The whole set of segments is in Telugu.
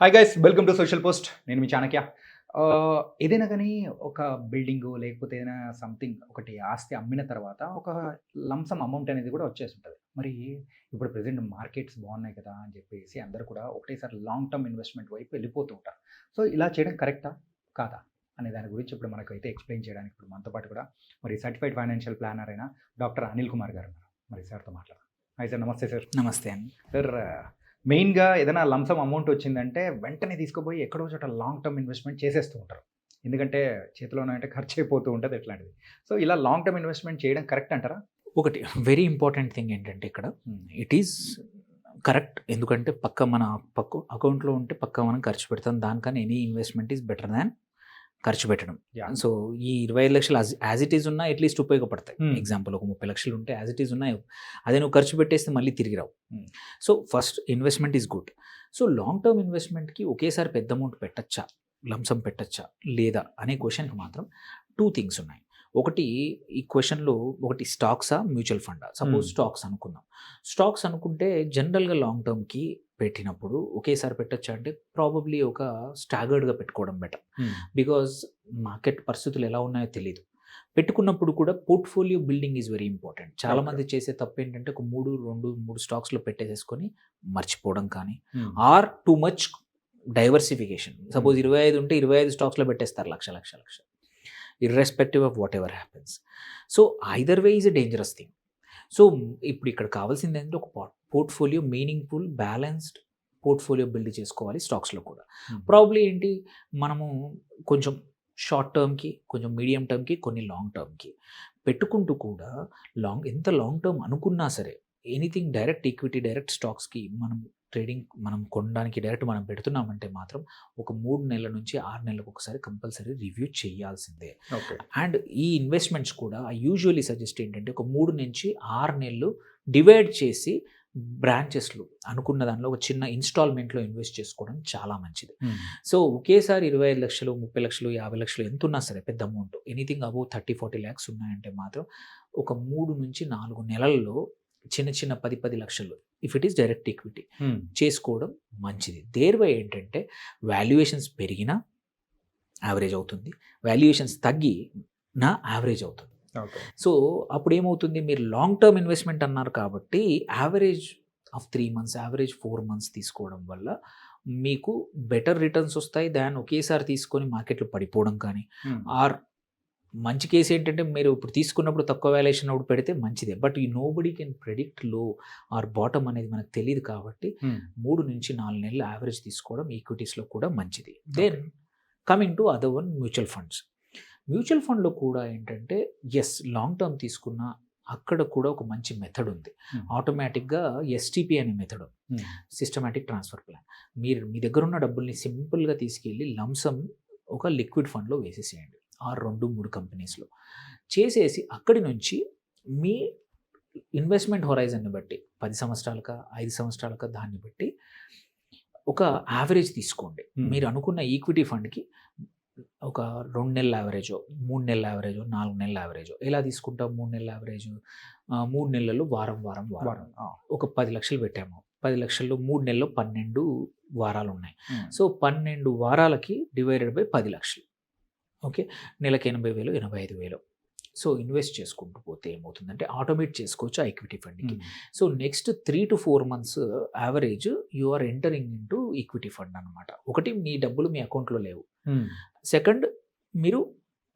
Hi guys, welcome to social post. నేను మీ చాణక్య. ఏదైనా కానీ ఒక బిల్డింగు లేకపోతే ఏదైనా సంథింగ్ ఒకటి ఆస్తి అమ్మిన తర్వాత ఒక లంసమ్ అమౌంట్ అనేది కూడా వచ్చేస్తుంటది. మరి ఇప్పుడు ప్రెజెంట్ మార్కెట్స్ బాగున్నాయి కదా అని చెప్పేసి అందరూ కూడా ఒకటేసారి లాంగ్ టర్మ్ ఇన్వెస్ట్‌మెంట్ వైపు వెళ్ళిపోతూ ఉంటారు. సో, ఇలా చేయడం కరెక్టా? కాదా? అనే దాని గురించి ఇప్పుడు మనకైతే ఎక్స్‌ప్లెయిన్ చేయడానికి ఇప్పుడు మనతో పాటు కూడా మరి సర్టిఫైడ్ ఫైనాన్షియల్ ప్లానర్ అయిన డాక్టర్ అనిల్ కుమార్ గారు ఉన్నారు. మరి సార్‌తో మాట్లాడదాం. హాయ్ సార్, నమస్తే సార్. నమస్తే అండి. సార్, మెయిన్‌గా ఏదైనా లంసమ్ అమౌంట్ వచ్చిందంటే వెంటనే తీసుకుపోయి ఎక్కడో చోట లాంగ్ టర్మ్ ఇన్వెస్ట్‌మెంట్ చేసేస్తూ ఉంటారు. ఎందుకంటే చేతిలోనే అంటే ఖర్చు అయిపోతూ ఉంటది ఇట్లాంటిది. సో, ఇలా లాంగ్ టర్మ్ ఇన్వెస్ట్‌మెంట్ చేయడం కరెక్ట్ అంటారా? ఒకటి వెరీ ఇంపార్టెంట్ థింగ్ ఏంటంటే ఇక్కడ హ్మ్. It is correct. ఎందుకంటే మన అకౌంట్‌లో ఉంటే పక్కా మనం ఖర్చు పెడతాం. దానికన్నా any investment is better than ఖర్చు పెట్టడం. యాహ్! సో, ఈ 25,00,000 యాజ్ ఇట్ ఈజ్ ఉన్నా అట్‌లీస్ట్ ఉపయోగపడతాయి. హ్మ్. ఎగ్జాంపుల్ ఒక 30,00,000 ఉంటే యాజ్ ఇట్ ఈజ్ ఉన్నాయి. అదే నువ్వు ఖర్చు పెట్టేస్తే మళ్ళీ తిరిగి రావు. Hmm. So, first investment is good. So, long term ఇన్వెస్ట్‌మెంట్‌కి ఒకేసారి పెద్ద అమౌంట్ పెట్టచ్చా? లంసమ్ పెట్టచ్చా? లేదా? అనే క్వెషన్‌కి మాత్రం 2 థింగ్స్ ఉన్నాయి. ఒకటి ఈ క్వెషన్‌లో ఒకటి స్టాక్సా? మ్యూచువల్ ఫండా? సపోజ్ హ్మ్. స్టాక్స్ అనుకుందాం. స్టాక్స్ అనుకుంటే జనరల్‌గా లాంగ్ టర్మ్‌కి పెట్టినప్పుడు ఒకేసారి పెట్టొచ్చా అంటే ప్రాబబ్లీ ఒక స్టాగర్డ్‌గా పెట్టుకోవడం బెటర్. హ్మ్. బికాజ్ మార్కెట్ పరిస్థితులు ఎలా ఉన్నాయో తెలీదు. పెట్టుకున్నప్పుడు కూడా portfolio building is very important. చాలామంది చేసే తప్పేంటంటే ఒక 3 స్టాక్స్‌లో పెట్టేసేసుకొని మర్చిపోవడం కానీ, hmm. Or too much diversification. Suppose hmm. 25 ఉంటే 25 స్టాక్స్‌లో పెట్టేస్తారు lakh. Irrespective of whatever happens. So, either way is a dangerous thing. So, ఇప్పుడు ఇక్కడ కావాల్సిందేంటంటే ఒక portfolio meaningful, balanced portfolio build చేసుకోవాలి స్టాక్స్‌లో కూడా. హ్మ్. ప్రాబబ్లీ ఏంటి మనము కొంచెం షార్ట్ టర్మ్‌కి, కొంచెం మీడియం టర్మ్‌కి, కొన్ని లాంగ్ టర్మ్‌కి పెట్టుకుంటూ కూడా ఎంత లాంగ్ టర్మ్ అనుకున్నా సరే ఎనీథింగ్ డైరెక్ట్ ఈక్విటీ, డైరెక్ట్ స్టాక్స్‌కి మనం కొనడానికి డైరెక్ట్ మనం పెడుతున్నామంటే మాత్రం ఒక 3 నెలల నుంచి 6 నెలలకు ఒకసారి కంపల్సరీ రివ్యూ చేయాల్సిందే. ఓకే. అండ్ ఈ ఇన్వెస్ట్మెంట్స్ కూడా ఐ యూజువల్లీ సజెస్ట్ ఏంటంటే ఒక 3 నుంచి 6 నెలలు డివైడ్ చేసి బ్రాంచెస్‌లో అనుకున్న దానిలో ఒక చిన్న ఇన్‌స్టాల్‌మెంట్‌లో ఇన్వెస్ట్ చేసుకోవడం చాలా మంచిది. హ్మ్. సో, ఒకేసారి 25,00,000, 30,00,000, 50,00,000 ఎంతున్నా సరే పెద్ద అమౌంట్. ఎనీథింగ్ అబోవ్ 30, 40 లాక్స్ ఉన్నాయంటే మాత్రం ఒక 3-4 నెలల్లో చిన్న 10 లక్షలు if it is direct equity హ్మ్. చేసుకోవడం మంచిది. దేర్‌బై ఏంటంటే వాల్యుయేషన్స్ పెరిగినా యావరేజ్ అవుతుంది. వాల్యుయేషన్స్ తగ్గినా యావరేజ్ అవుతుంది. ఓకే. సో, అప్పుడేమవుతుంది మీరు లాంగ్ టర్మ్ ఇన్వెస్ట్‌మెంట్ అన్నారు కాబట్టి average of 3 months, average 4 months తీసుకోవడం వల్ల మీకు బెటర్ రిటర్న్స్ వస్తాయి దాన్ ఒకేసారి తీసుకొని మార్కెట్‌లో పడిపోవడం కానీ, హ్మ్. ఆర్ మంచి కేస్ ఏంటంటే మీరు ఇప్పుడు తీసుకున్నప్పుడు తక్కువ వాల్యుయేషన్ అప్పుడు పెడితే మంచిదే. బట్ నోబడీ కెన్ ప్రెడిక్ట్ లో ఆర్ బాటమ్ అనేది మనకు తెలీదు కాబట్టి హ్మ్. 3-4 నెలలు యావరేజ్ తీసుకోవడం ఈక్విటీస్‌లో కూడా మంచిది. Then coming to other one mutual funds. Mutual ఫండ్‌లో కూడా ఏంటంటే లాంగ్ టర్మ్ తీసుకున్న అక్కడ కూడా ఒక మంచి మెథడ్ ఉంది. హ్మ్. ఆటోమేటిక్‌గా ఎస్‌టిపి అనే మెథడ్ ఉంది. హ్మ్. Systematic transfer plan. మీరు మీ దగ్గర ఉన్న డబ్బుల్ని సింపుల్‌గా తీసుకెళ్ళి లంసమ్ ఒక లిక్విడ్ ఫండ్‌లో వేసేసేయండి. ఆర్ 2, 3 కంపెనీస్‌లో. చేసేసి అక్కడి నుంచి మీ ఇన్వెస్ట్‌మెంట్ హొరైజన్‌ని బట్టి 10 సంవత్సరాలకా, 5 సంవత్సరాలకా దాన్ని బట్టి ఒక యావరేజ్ తీసుకోండి. హ్మ్. మీరు అనుకున్న ఈక్విటీ ఫండ్‌కి ఒక 2 నెలల యావరేజో, 3 నెలల యావరేజో, 4 నెలల యావరేజో ఎలా తీసుకుంటాం 3 నెలల యావరేజు? 3 నెలల్లో వారం. వారం. ఆ! ఒక 10,00,000 పెట్టాము. 10,00,000లో 3 నెలల్లో 12 వారాలున్నాయి. హ్మ్. సో, 12 వారాలకి డివైడెడ్ బై 10,00,000. ఓకే. నెలకి 80,000, 85,000. సో, ఇన్వెస్ట్ చేసుకుంటూ పోతే ఏమవుతుందంటే ఆటోమేట్ చేసుకోవచ్చు ఆ ఈక్విటీ ఫండ్‌కి. Hmm. So, next 3-4 months average you are entering into equity fund అనమాట. ఒకటి మీ డబ్బులు మీ అకౌంట్‌లో లేవు. హ్మ్. సెకండ్ మీరు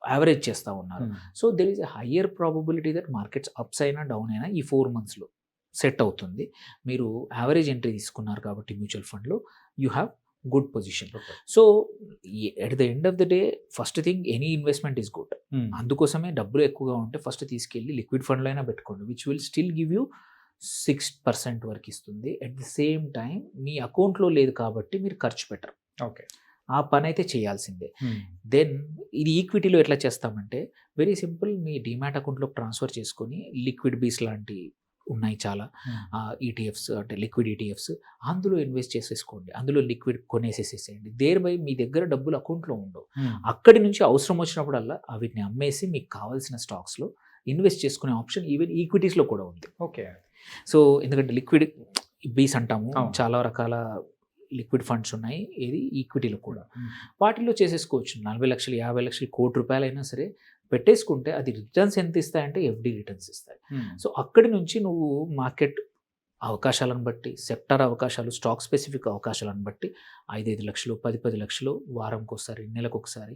యావరేజ్ చేస్తా ఉన్నారు. Hmm. So, there is a higher probability that markets ups అయినా, డౌన్ అయినా ఈ 4 మంత్స్‌లో సెట్ అవుతుంది. మీరు యావరేజ్ ఎంట్రీ తీసుకున్నారు కాబట్టి మ్యూచువల్ ఫండ్‌లో you have good position. Okay. So, at the end of the day first thing any investment is good. హ్మ్. అందుకోసమే డబ్బులు ఎక్కువగా ఉంటే ఫస్ట్ తీసుకెళ్ళి లిక్విడ్ ఫండ్‌లో అయినా పెట్టుకోండి. Which will still give you 6% వరకు ఇస్తుంది. అట్ ది సేమ్ టైమ్ మీ అకౌంట్‌లో లేదు కాబట్టి మీరు ఖర్చు పెట్టరు. ఓకే. ఆ పనైతే చేయాల్సిందే. హ్మ్. దెన్ ఇది ఈక్విటీలో ఎట్లా చేస్తామంటే వెరీ సింపుల్ మీ డీమ్యాట్ అకౌంట్‌లోకి ట్రాన్స్‌ఫర్ చేసుకొని లిక్విడ్ బీస్ లాంటి ఉన్నాయి చాలా. హ్మ్. ఈటీఎఫ్స్ అంటే లిక్విడ్ ఈటీఎఫ్స్ అందులో ఇన్వెస్ట్ చేసేసుకోండి. అందులో లిక్విడ్ కొనేసేసేసేయండి. దేర్‌బై మీ దగ్గర డబ్బులు అకౌంట్‌లో ఉండవు. హ్మ్. అక్కడి నుంచి అవసరం వచ్చినప్పుడల్లా వీటిని అమ్మేసి మీకు కావాల్సిన స్టాక్స్‌లో ఇన్వెస్ట్ చేసుకునే ఆప్షన్ ఈవెన్ ఈక్విటీస్‌లో కూడా ఉంది. ఓకే. సో, ఎందుకంటే లిక్విడ్ బీస్ అంటాము. అవును. చాలా రకాల లిక్విడ్ ఫండ్స్ ఉన్నాయి, ఏది ఈక్విటీలో కూడా. వాటిల్లో చేసేసుకోవచ్చు. 40 లక్షలు, 50 లక్షలు, ₹1,00,00,000 అయినా సరే పెట్టేసుకుంటే అది రిటర్న్స్ ఎంత ఇస్తాయంటే ఎఫ్‌డి రిటర్న్స్ ఇస్తాయి. సో అక్కడి నుంచి నువ్వు మార్కెట్ అవకాశాలను బట్టి, సెక్టార్ అవకాశాలు, స్టాక్ స్పెసిఫిక్ అవకాశాలను బట్టి 5 లక్షలు, 10 లక్షలు వారంకొకసారి, నెలకొకసారి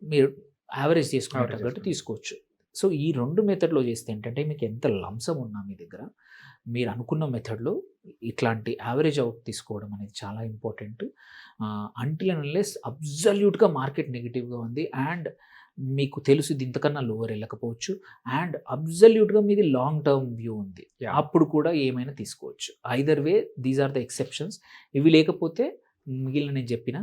మీరు యావరేజ్ చేసుకునే Average తగ్గట్టు చేసుకుని. తీసుకోవచ్చు. సో ఈ 2 మెథడ్‌లో చేస్తే ఏంటంటే మీకు ఎంత లంసం ఉన్నా మీ దగ్గర, మీరు అనుకున్న మెథడ్‌లో ఇట్లాంటి యావరేజ్ అవుట్ తీసుకోవడం అనేది చాలా ఇంపార్టెంట్. అంటిల్ అండ్ అన్లెస్ అబ్సల్యూట్‌గా మార్కెట్ నెగెటివ్‌గా ఉంది అండ్ మీకు తెలుసు ఇది ఇంతకన్నా లోవర్ వెళ్ళకపోవచ్చు అండ్ అబ్సల్యూట్‌గా మీది లాంగ్ టర్మ్ వ్యూ ఉంది. Yeah. అప్పుడు కూడా ఏమైనా తీసుకోవచ్చు. Either way these are the exceptions. ఇవి లేకపోతే మిగిలిన నేను చెప్పిన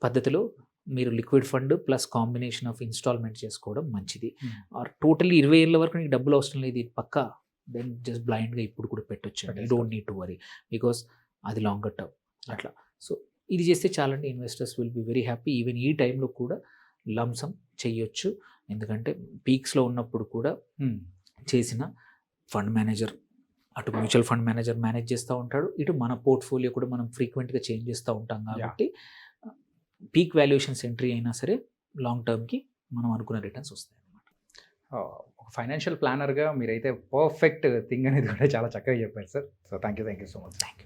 పద్ధతిలో మీరు liquid fund plus combination of instalment చేసుకోవడం మంచిది. ఆర్ టోటల్లీ 20 ఏళ్ల వరకు నీకు డబ్బులు అవసరం లేదు, ఇది పక్కా దెన్ జస్ట్ బ్లైండ్‌గా ఇప్పుడు కూడా పెట్టొచ్చండి. You don't need to worry because అది లాంగర్ టర్మ్ అట్లా. సో ఇది చేస్తే చాలండి. Investors will be very happy. Even ఈ టైంలో కూడా లంసం చెయ్యొచ్చు. ఎందుకంటే పీక్స్‌లో ఉన్నప్పుడు కూడా చేసిన ఫండ్ మేనేజర్, అటు మ్యూచువల్ ఫండ్ మేనేజర్ మేనేజ్ చేస్తూ ఉంటాడు, ఇటు మన పోర్ట్ఫోలియో కూడా మనం ఫ్రీక్వెంట్‌గా చేంజ్ చేస్తూ ఉంటాం కాబట్టి పీక్ వాల్యుయేషన్స్ ఎంట్రీ అయినా సరే లాంగ్ టర్మ్‌కి మనం అనుకున్న రిటర్న్స్ వస్తాయన్నమాట. ఒక ఫైనాన్షియల్ ప్లానర్‌గా మీరైతే పర్ఫెక్ట్ థింగ్ అనేది కూడా చాలా చక్కగా చెప్పారు sir. So thank you so much. Thank you.